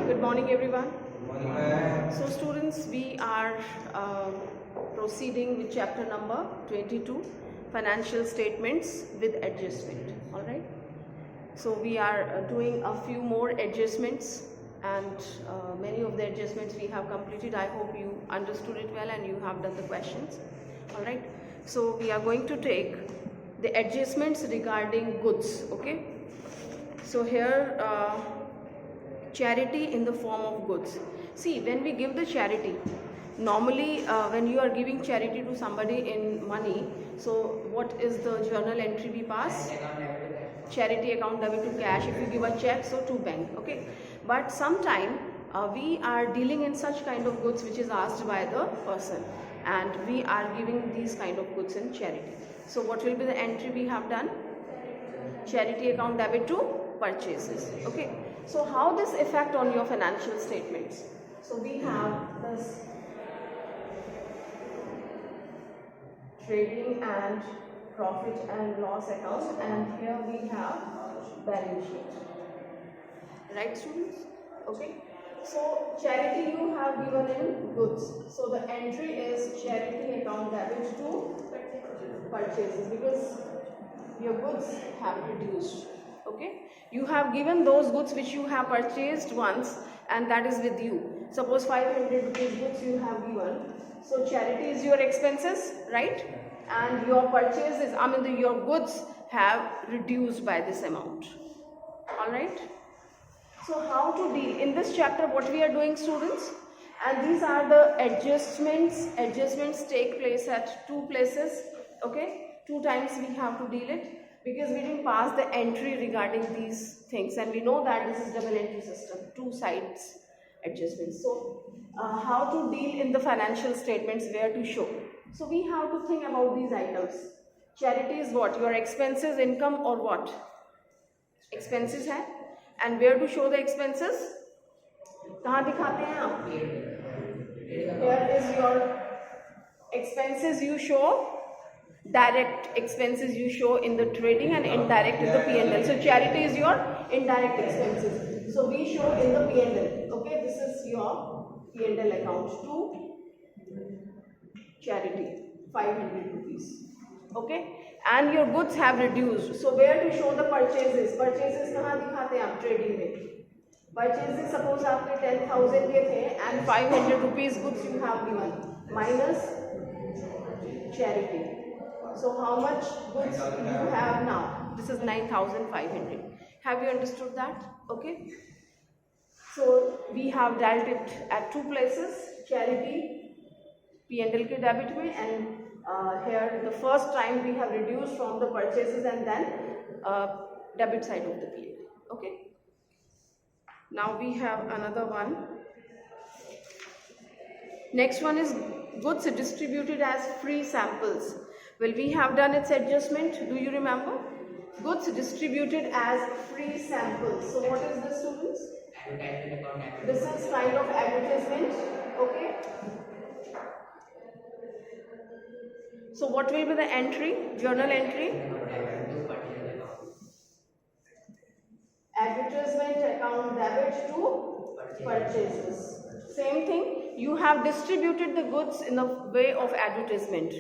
Good morning, everyone. Good morning, ma'am. So, students, we are proceeding with chapter number 22, financial statements with adjustment. All right. So, we are doing a few more adjustments, and many of the adjustments we have completed. I hope you understood it well and you have done the questions. All right. So, we are going to take the adjustments regarding goods. Okay. So, here charity in the form of goods. See, when we give the charity, normally when you are giving charity to somebody in money, so what is the journal entry we pass? Charity account debit to cash. If you give a check, so to bank. Okay, but sometime we are dealing in such kind of goods which is asked by the person, and we are giving these kind of goods in charity. So what will be the entry we have done? Charity account debit to purchases. Okay, so how this affect on your financial statements? So we have this trading and profit and loss account, and here we have balance sheet. Right, students? Okay, so charity you have given in goods, so the entry is charity account debit to purchases because your goods have reduced. Okay, you have given those goods which you have purchased once, and that is with you. Suppose 500 rupees goods you have given, so charity is your expenses, right? And your purchases, your goods have reduced by this amount. All right. So how to deal in this chapter? What we are doing, students? And these are the adjustments. Adjustments take place at two places. Okay, two times we have to deal it because we didn't pass the entry regarding these things, and we know that this is double entry system, two sides adjustments. So how to deal in the financial statements, where to show? So we have to think about these items. Charity is what? Your expenses, income, or what? Expenses है, and where to show the expenses? कहाँ दिखाते हैं आप? Here is your expenses you show. Direct expenses you show in the trading and indirect in the P&L. So charity is your indirect expenses. So we show in the P&L. Okay, this is your P&L account to charity, 500 rupees. Okay, and your goods have reduced. So where to show the purchases? Purchases कहाँ दिखाते हैं आप trading में? Purchases suppose आपके 10,000 के थे and 500 rupees goods you have given minus charity. So how much goods you have now? This is 9,500. Have you understood that? Okay. So we have dealt it at two places: charity, P&L के debit में, and here the first time we have reduced from the purchases and then debit side of the P&L. Okay. Now we have another one. Next one is goods distributed as free samples. Well, we have done its adjustment. Do you remember? Goods distributed as free samples. So what is this, students? This is kind of advertisement. Okay. So what will be the entry? Journal entry? Advertisement account debit to purchases. Same thing. You have distributed the goods in the way of advertisement.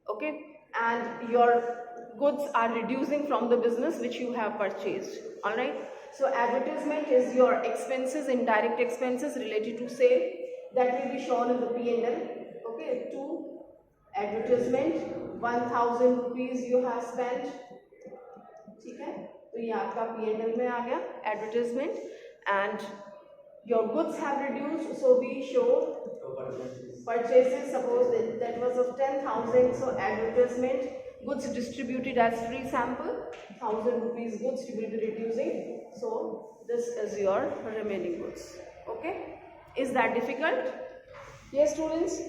Okay, and your goods are reducing from the business which you have purchased. All right, so advertisement is your expenses, indirect expenses related to sale, that will be shown in the P&L. Okay, to advertisement, 1,000 rupees you have spent. ठीक है, तो ये आपका P&L में आ गया advertisement, and your goods have reduced, so we show purchases. Suppose that was of 10,000, so advertisement, goods distributed as free sample, 1,000 rupees goods you will be reducing. So this is your remaining goods. Okay, is that difficult? Yes, students,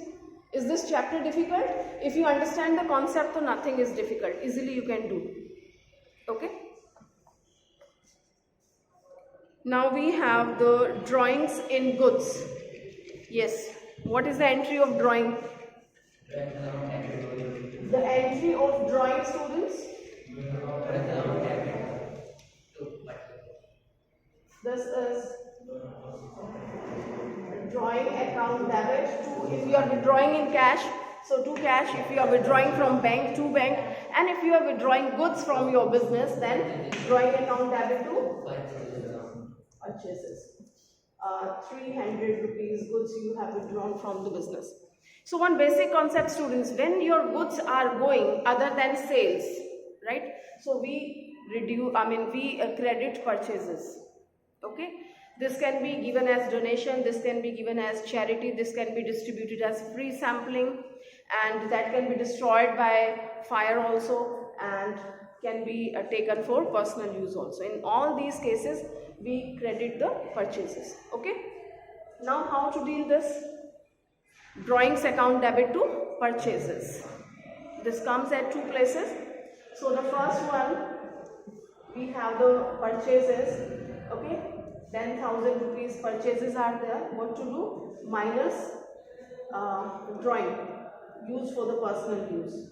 is this chapter difficult? If you understand the concept, so nothing is difficult, easily you can do. Okay. Now we have the drawings in goods. Yes. What is the entry of drawing? The entry of drawing, students? This is drawing account debit to, if you are withdrawing in cash, so to cash. If you are withdrawing from bank, to bank. And if you are withdrawing goods from your business, then drawing account debit to purchases. 300 rupees goods you have withdrawn from the business. So one basic concept, students, when your goods are going other than sales, right? So we reduce, we credit purchases. Okay, this can be given as donation, this can be given as charity, this can be distributed as free sampling, and that can be destroyed by fire also, and can be taken for personal use also. In all these cases, we credit the purchases. Okay, now how to deal this? Drawings account debit to purchases. This comes at two places. So the first one, we have the purchases. Okay, 10,000 rupees purchases are there. What to do? Minus drawing used for the personal use.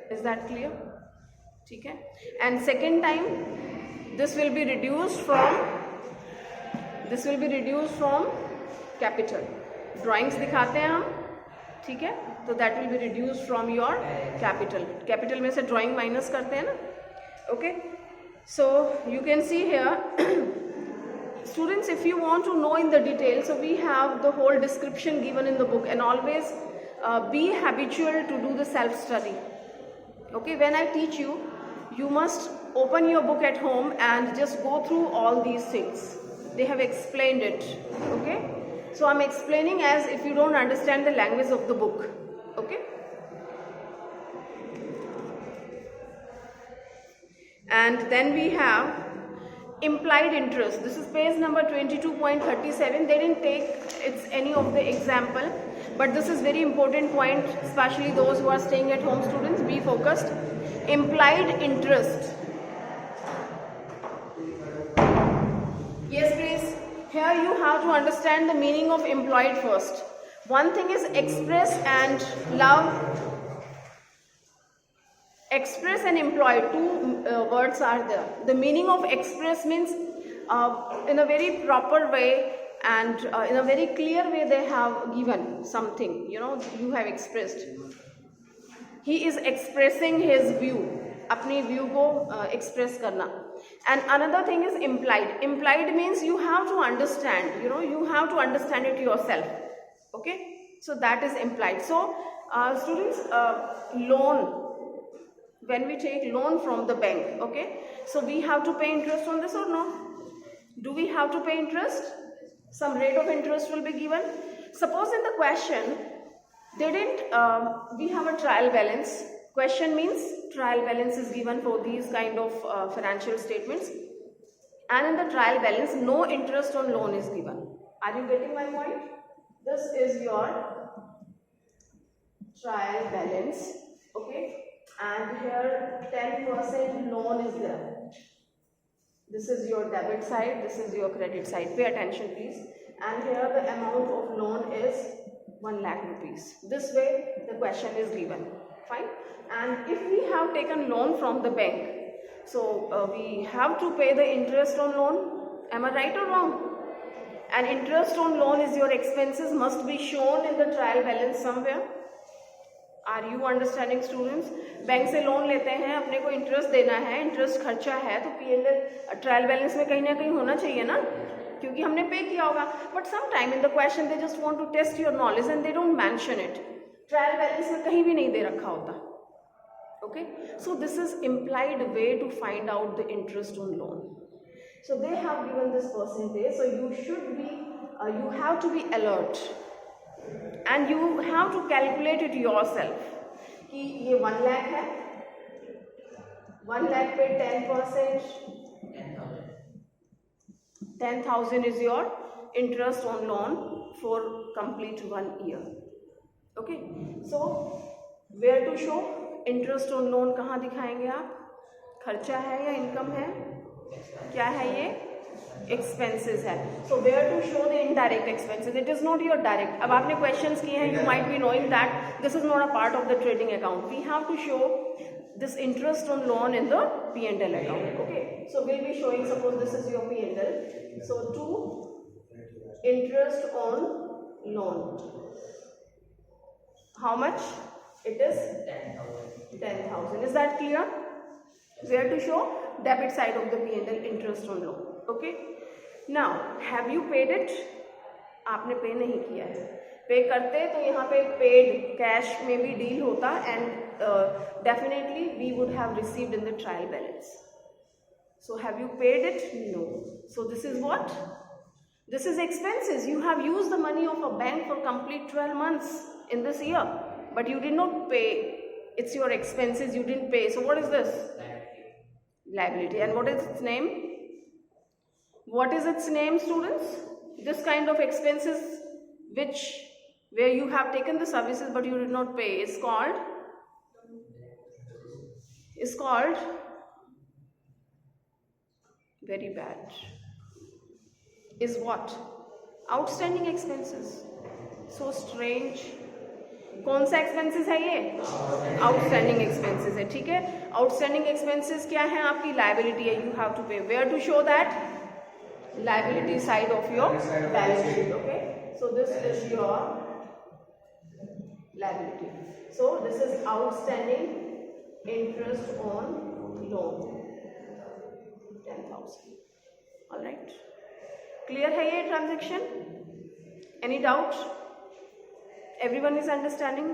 Is that clear? Okay. And second time, this will be reduced from capital. Drawings दिखाते हैं हम, ठीक है? तो that will be reduced from your capital. Capital में से drawing minus करते हैं ना? Okay. So you can see here, students, if you want to know in the details, so we have the whole description given in the book, and always be habitual to do the self-study. Okay, when I teach you, you must open your book at home and just go through all these things. They have explained it. Okay, so I'm explaining as if you don't understand the language of the book. Okay. And then we have implied interest. This is page number 22.37. They didn't take any of the example, but this is very important point, especially those who are staying at home. Students, be focused. Implied interest. Yes, please. Here you have to understand the meaning of implied first. One thing is express and love. Express and employed, two words are there. The meaning of express means in a very proper way and in a very clear way they have given something, you have expressed. He is expressing his view, अपनी view को express करना. And another thing is implied. Implied means you have to understand, you have to understand it yourself. Okay, so that is implied. So students, loan. When we take loan from the bank, okay, so we have to pay interest on this or no? Do we have to pay interest? Some rate of interest will be given. Suppose in the question, they didn't, we have a trial balance. Question means trial balance is given for these kind of financial statements. And in the trial balance, no interest on loan is given. Are you getting my point? This is your trial balance, okay? And here 10% loan is there. This is your debit side, this is your credit side. Pay attention please. And here the amount of loan is 1 lakh rupees. This way the question is given. Fine. And if we have taken loan from the bank, so we have to pay the interest on loan. Am I right or wrong? And interest on loan is your expenses must be shown in the trial balance somewhere. Are you understanding students? Bank से loan लेते हैं, अपने को interest देना है, interest खर्चा है, तो पीएनएल ट्रायल बैलेंस में कहीं ना कहीं होना चाहिए ना, क्योंकि हमने पे किया होगा. But some time in the question they just want to test your knowledge and they don't mention it. Trial balance में कहीं भी नहीं दे रखा होता. Okay, so this is implied way to find out the interest on loan. So they have given this percentage, so you should be, you have to be alert and you have to calculate it yourself कि ये 1 lakh है, 1 lakh पे 10%, 10,000 is your interest on loan for complete 1 year. Okay, so where to show interest on loan? कहाँ दिखाएंगे आप? खर्चा है या इनकम है? क्या है ये? एक्सपेंसेस है. So where to show the indirect expenses. It is not your direct. अब आपने क्वेश्चंस किए हैं, you might be knowing that this is not a part of the trading account. We have to show this interest on loan in the P&L account. Okay, so we'll be showing, suppose this is your P&L. So to interest on loan, how much? It is 10,000. Is that clear? Where to show? Debit side of the P&L, interest on loan. Okay. Now, have you paid it? आपने पे नहीं किया है. पे करते तो यहाँ पे पेड कैश में भी डील होता and definitely we would have received in the trial balance. So have you paid it? No. So this is what? This is expenses. You have used the money of a bank for complete 12 months in this year, but you did not pay. It's your expenses, you didn't pay. So what is this? Liability. And what is its name? What is its name, students? This kind of expenses where you have taken the services but you did not pay is called very bad. Is what? Outstanding expenses. So strange. कौन सा expenses है ये? Outstanding expenses है. ठीक है, outstanding expenses क्या है? आपकी लाइबिलिटी है. You have to pay. Where to show that? Liability side of your balance sheet. Okay, so this is your liability. So this is outstanding interest on loan 10,000. Alright, clear है ये transaction? Any doubt? Everyone is understanding?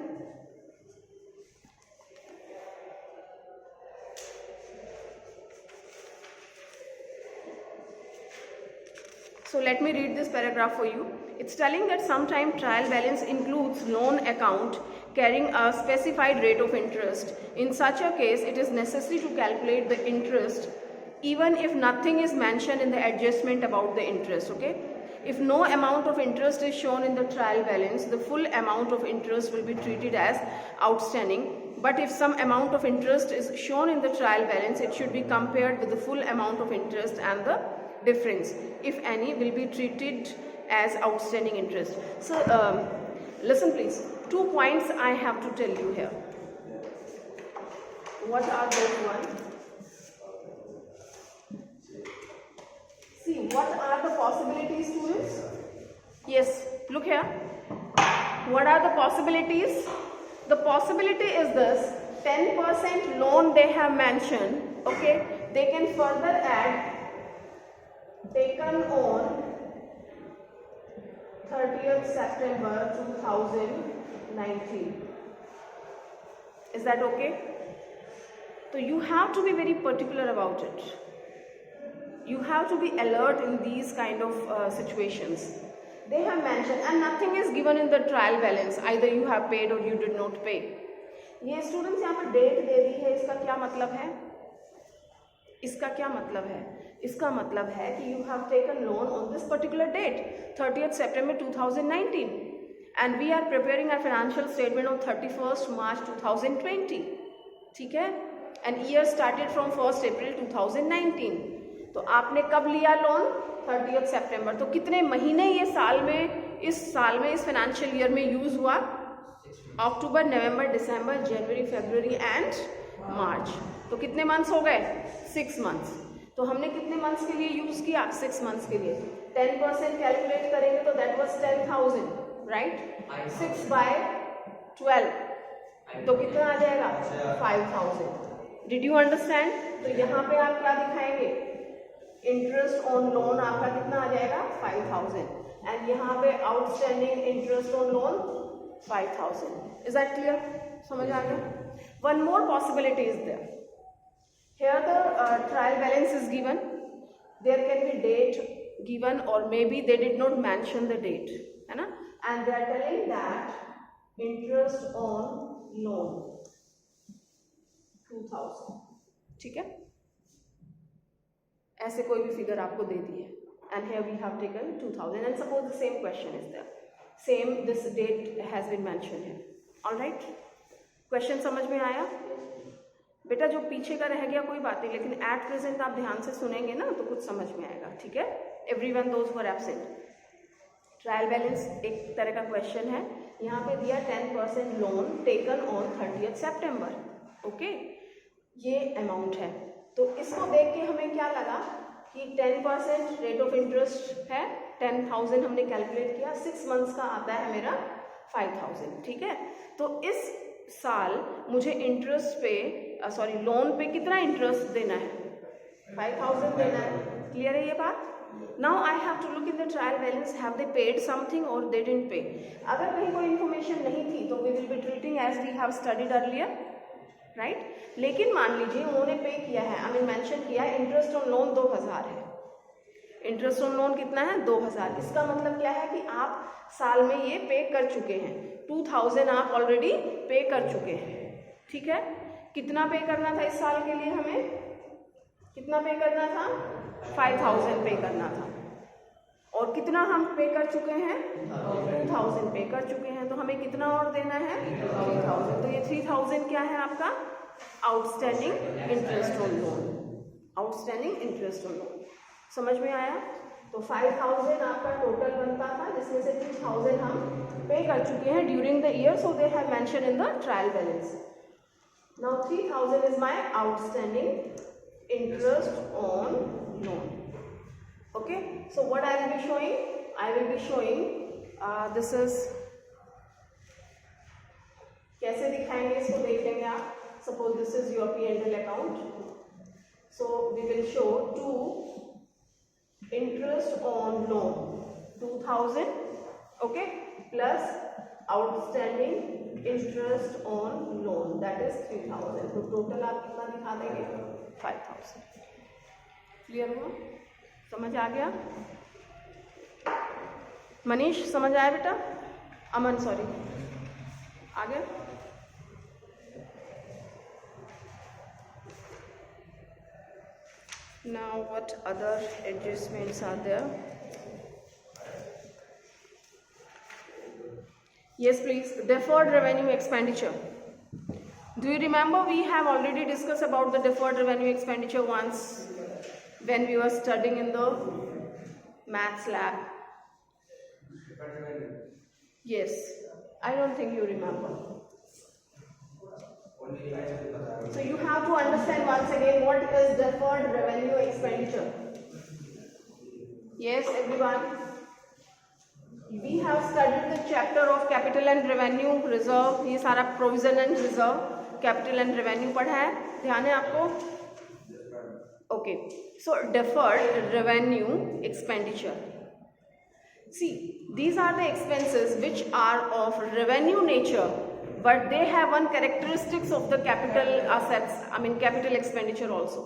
So let me read this paragraph for you. It's telling that sometime trial balance includes loan account carrying a specified rate of interest. In such a case, it is necessary to calculate the interest even if nothing is mentioned in the adjustment about the interest. Okay? If no amount of interest is shown in the trial balance, the full amount of interest will be treated as outstanding. But if some amount of interest is shown in the trial balance, it should be compared with the full amount of interest, and the difference, if any, will be treated as outstanding interest. So, listen please. 2 points I have to tell you here. What are those ones? See, what are the possibilities, students? Yes, look here. What are the possibilities? The possibility is this: 10% loan they have mentioned. Okay, they can further add taken on 30th September 2019. Is that okay? So you have to be very particular about it. You have to be alert in these kind of situations. They have mentioned, and nothing is given in the trial balance. Either you have paid or you did not pay. ये students यहाँ पर date दे दी है. इसका क्या मतलब है? इसका क्या मतलब है? इसका मतलब है कि you have taken loan on this particular date, 30th September 2019, and we are preparing our financial statement on 31st March 2020. ठीक है? And year started from 1st April 2019. तो आपने कब लिया लोन? 30th सितंबर. तो कितने महीने ये साल में इस फाइनेंशियल ईयर में यूज हुआ? अक्टूबर, नवंबर, दिसंबर, जनवरी, फरवरी एंड मार्च. तो कितने मंथ्स हो गए? 6 मंथ्स. तो हमने कितने मंथ्स के लिए यूज किया? 6 मंथ्स के लिए. 10% कैलकुलेट करेंगे तो दैट वाज 10,000, राइट? 6 बाय 12 तो कितना आ जाएगा? 5,000. Did you understand? तो यहाँ पे आप क्या दिखाएंगे? इंटरेस्ट ऑन लोन आपका कितना आ जाएगा? 5,000. एंड यहाँ पे outstanding interest on loan 5,000. Is that clear? समझ आ गया? One more possibility is there. Here the trial balance is given. There can be date given, or maybe they did not mention the date, है ना? And they are telling that interest on loan 2,000. ठीक है? ऐसे कोई भी figure आपको दे दी है. And here we have taken 2,000. And suppose the same question is there. Same this date has been mentioned here. All right? Question समझ में आया? बेटा जो पीछे का रह गया कोई बात नहीं, लेकिन एट प्रेजेंट आप ध्यान से सुनेंगे ना तो कुछ समझ में आएगा. ठीक है? Everyone those who are absent. Trial balance एक तरह का क्वेश्चन है. यहाँ पे दिया 10% लोन टेकन ऑन 30th सितंबर. ओके, ये अमाउंट है। तो इसको देख के हमें क्या लगा कि 10% रेट ऑफ इंटरेस्ट है, 10,000 हमने कैलकुलेट किया, 6 मंथ्स का आता है मेरा 5,000, ठीक है। तो इस साल मुझे इंटरेस्ट पे लोन पे कितना इंटरेस्ट देना है, 5,000 देना है। क्लियर है ये बात? Now I have to look in the trial balance, have they paid something और दे डिडंट पे। अगर कहीं कोई इन्फॉर्मेशन नहीं थी तो we will be treating as we have studied earlier, right. लेकिन मान लीजिए उन्होंने पे किया है, आई मीन मेंशन किया है इंटरेस्ट ऑन लोन 2,000 है, इंटरेस्ट ऑन लोन कितना है 2,000। इसका मतलब क्या है कि आप साल में ये पे कर चुके हैं, 2,000 आप ऑलरेडी पे कर चुके हैं, ठीक है। कितना पे करना था इस साल के लिए, हमें कितना पे करना था, 5,000 पे करना था। और कितना हम पे कर चुके हैं, 2,000 पे कर चुके हैं, तो हमें कितना और देना है, 3,000। तो ये 3,000 क्या है आपका, outstanding interest on loan, outstanding interest on loan. समझ में आया? तो 5,000 आपका टोटल बनता था, जिसमें से 3,000 हम पे कर चुके हैं during the year, so they have mention in the trial balance. Now 3,000 is my outstanding interest on loan. Okay, so what I will be showing? I will be showing this is, कैसे दिखाएंगे इसको देख लेंगे आप। Suppose this is your P&L account, so we will show to interest on loan 2,000, okay, plus outstanding interest on loan that is 3,000, तो total आप कितना दिखा देंगे, 5,000। क्लियर हुआ? समझ आ गया? मनीष समझ आया बेटा? अमन सॉरी, आ गया? Now what other adjustments are there? Yes please, deferred revenue expenditure. Do you remember we have already discussed about the deferred revenue expenditure once when we were studying in the maths lab? Yes, I don't think you remember. So you have to understand once again what is deferred revenue expenditure. Yes everyone, we have studied the chapter of capital and revenue reserve, ये सारा provision and reserve, capital and revenue पढ़ा है, ध्यान है आपको? Okay, so deferred revenue expenditure. See, these are the expenses which are of revenue nature, but they have one characteristics of the capital assets, I mean capital expenditure also.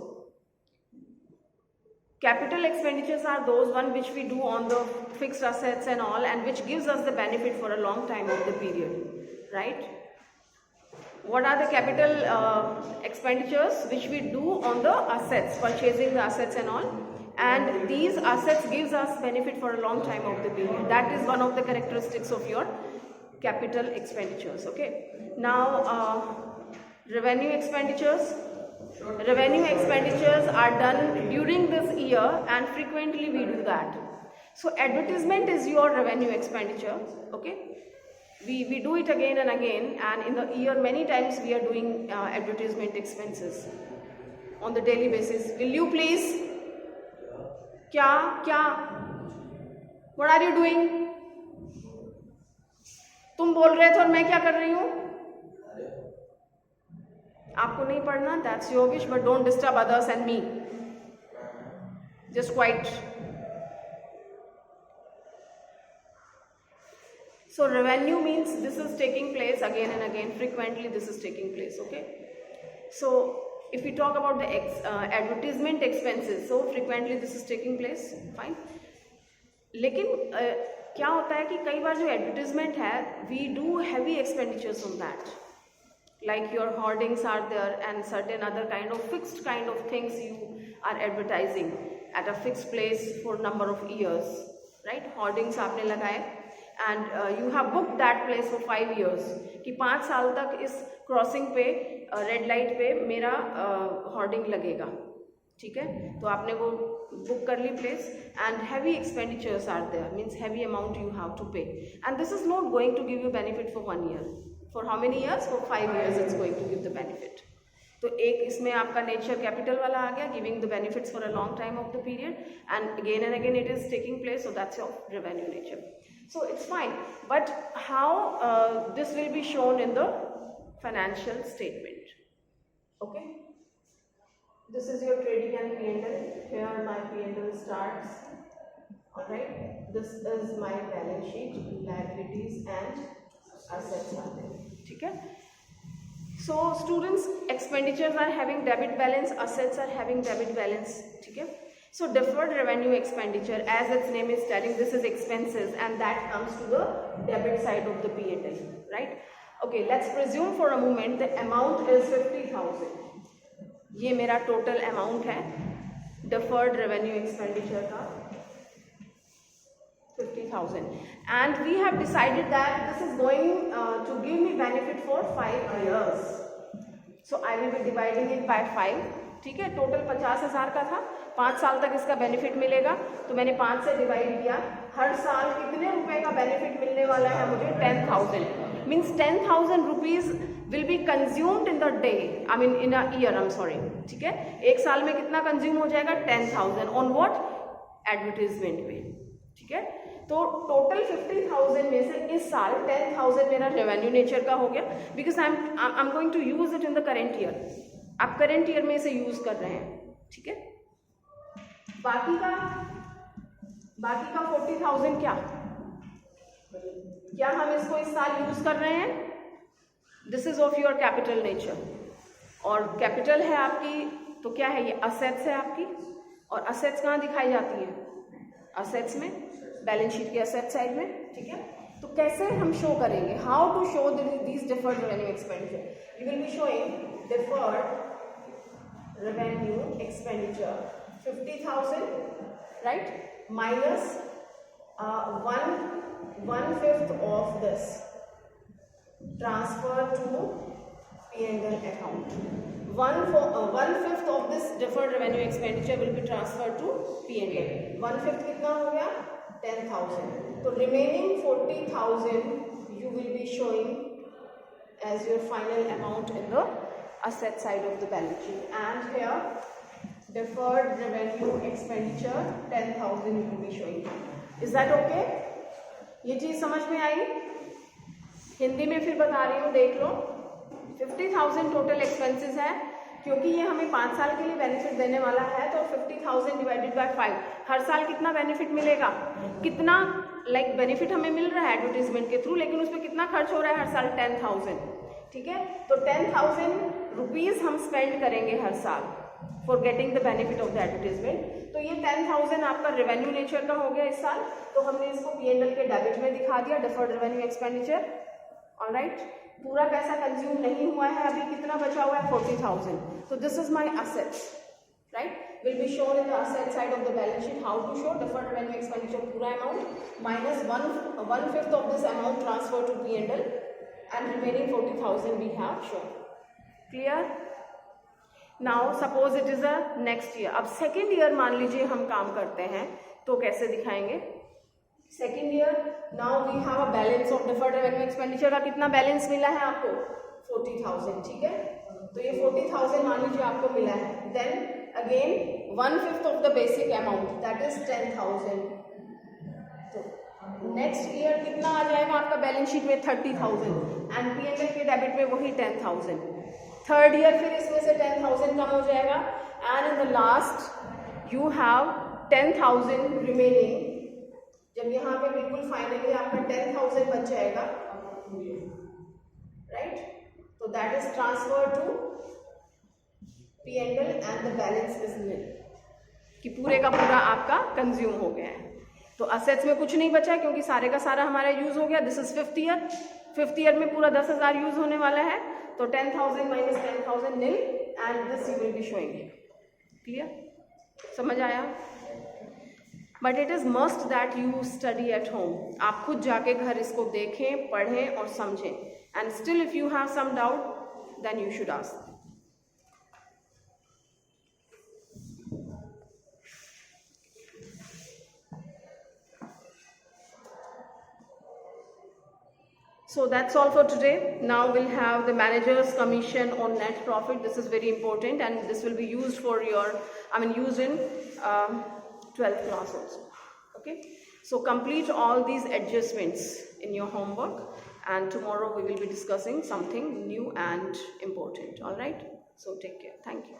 Capital expenditures are those one which we do on the fixed assets and all, and which gives us the benefit for a long time of the period, right? What are the capital expenditures which we do on the assets, purchasing the assets and all, and these assets gives us benefit for a long time of the period. That is one of the characteristics of your capital expenditures. Okay, now revenue expenditures. Revenue expenditures are done during this year, and frequently we do that. So advertisement is your revenue expenditure. Okay, we do it again and again, and in the year many times we are doing advertisement expenses on the daily basis. Will you please? क्या what are you doing? तुम बोल रहे थे और मैं क्या कर रही हूँ? आपको नहीं पढ़ना, that's your wish, but don't disturb others and me. Just quiet. So revenue means this is taking place again and again, frequently this is taking place, okay? So if we talk about the advertisement expenses, so frequently this is taking place, fine. लेकिन क्या होता है कि कई बार जो advertisement है, we do heavy expenditures on that. Like your hoardings are there and certain other kind of fixed kind of things you are advertising at a fixed place for number of years, right? Hoardings आपने लगाए and you have booked that place for 5 years कि 5 साल तक इस crossing पे red light पे मेरा hoarding लगेगा, ठीक है? तो आपने वो बुक कर ली place, and heavy expenditures are there, means heavy amount you have to pay, and this is not going to give you benefit for 1 year. For how many years? For 5 years it's going to give the benefit. तो एक इसमें आपका nature capital वाला आ गया, giving the benefits for a long time of the period, and again it is taking place, so that's your revenue nature. So it's fine, but how this will be shown in the financial statement? Okay, this is your trading and P&L. Here my P&L starts. All right, this is my balance sheet, liabilities and assets are there. ठीक है. So students, expenditures are having debit balance, assets are having debit balance. ठीक है. So deferred revenue expenditure, as its name is telling, this is expenses and that comes to the debit side of the P&L, right? Okay, let's presume for a moment the amount is 50,000. ये मेरा total amount है deferred revenue expenditure का 50,000, and we have decided that this is going to give me benefit for 5 years. So I will be dividing it by 5. ठीक है, total 50,000 का था, 5 साल तक इसका बेनिफिट मिलेगा, तो मैंने 5 से डिवाइड किया. हर साल कितने रुपए का बेनिफिट मिलने वाला है मुझे? 10,000. Means 10,000 rupees will be consumed in the day, I mean in a year, I am sorry. ठीक है, एक साल में कितना कंज्यूम हो जाएगा? 10,000. On what? एडवर्टीजमेंट में. ठीक है, तो टोटल 50,000 में से इस साल 10,000 मेरा रेवेन्यू नेचर का हो गया, because I am going to use it in the current year. आप करेंट ईयर में इसे यूज कर रहे हैं. ठीक है, बाकी का 40,000 क्या हम इसको इस साल यूज कर रहे हैं? This is of your capital nature, और कैपिटल है आपकी, तो क्या है ये? असेट्स है आपकी. और असेट्स कहाँ दिखाई जाती है? असेट्स में, बैलेंस शीट के असेट साइड में. ठीक है, तो कैसे हम शो करेंगे? How to show this deferred revenue expenditure? You will be showing deferred revenue expenditure 50,000, right, minus 1/5 of this transfer to P&L account. 1/5 of this deferred revenue expenditure will be transferred to P&L. 1/5 कितना हो गया? 10,000. तो remaining 40,000 you will be showing as your final amount in the asset side of the balance sheet, and here deferred revenue expenditure 10,000 will be showing. Is that okay? ये चीज समझ में आई? हिंदी में फिर बता रही हूँ, देख लो. 50,000 टोटल एक्सपेंसेस है, क्योंकि ये हमें 5 साल के लिए बेनिफिट देने वाला है, तो 50,000 डिवाइडेड बाय 5, हर साल कितना बेनिफिट मिलेगा? कितना बेनिफिट हमें मिल रहा है एडवर्टीजमेंट के थ्रू, लेकिन उसमें कितना खर्च हो रहा है हर साल? 10,000. ठीक है, तो 10,000 रुपीज हम स्पेंड करेंगे हर साल for getting the benefit of the advertisement. तो ये 10,000 आपका रेवेन्यू नेचर का हो गया इस साल, तो हमने इसको P&L के डेबिट में दिखा दिया, डिफर्ड रेवेन्यू एक्सपेंडिचर. ऑलराइट, पूरा पैसा कंज्यूम नहीं हुआ है, अभी कितना बचा हुआ है? 40,000. तो this is my assets, right, will be shown in the asset side of the balance sheet. How to show? Deferred revenue expenditure पूरा amount minus 1/5 of this amount transferred to P&L, and remaining 40,000 we have shown. Clear? Now suppose it is a next year. अब second year मान लीजिए हम काम करते हैं, तो कैसे दिखाएंगे? Second year, now we have a balance of deferred revenue expenditure का कितना बैलेंस मिला है आपको? 40,000. ठीक है, तो ये 40,000 मान लीजिए आपको मिला है. Then again 1/5 of the basic amount, that is 10,000. तो नेक्स्ट ईयर कितना आ जाएगा आपका बैलेंस शीट में? 30,000, एंड P&L के डेबिट में वही 10,000. थर्ड ईयर फिर इसमें से 10,000 कम हो जाएगा, and in the last you have 10,000 remaining. जब यहाँ पे बिल्कुल फाइनली आपका 10,000 बच जाएगा, राइट, तो that is transfer to P&L and the balance is nil, कि पूरे का पूरा आपका कंज्यूम हो गया है. तो असेट्स में कुछ नहीं बचा है, क्योंकि सारे का सारा हमारा यूज हो गया. This is fifth year. Fifth year में पूरा 10,000 यूज होने वाला है, तो 10,000 minus 10,000 nil, and this you will be showing. Clear? समझ आया? But it is must that you study at home. आप खुद जाके घर इसको देखें, पढ़ें और समझें. And still if you have some doubt then you should ask. So that's all for today. Now we'll have the manager's commission on net profit. This is very important, and this will be used for your, used in 12th class also. Okay. So complete all these adjustments in your homework, and tomorrow we will be discussing something new and important. All right. So take care. Thank you.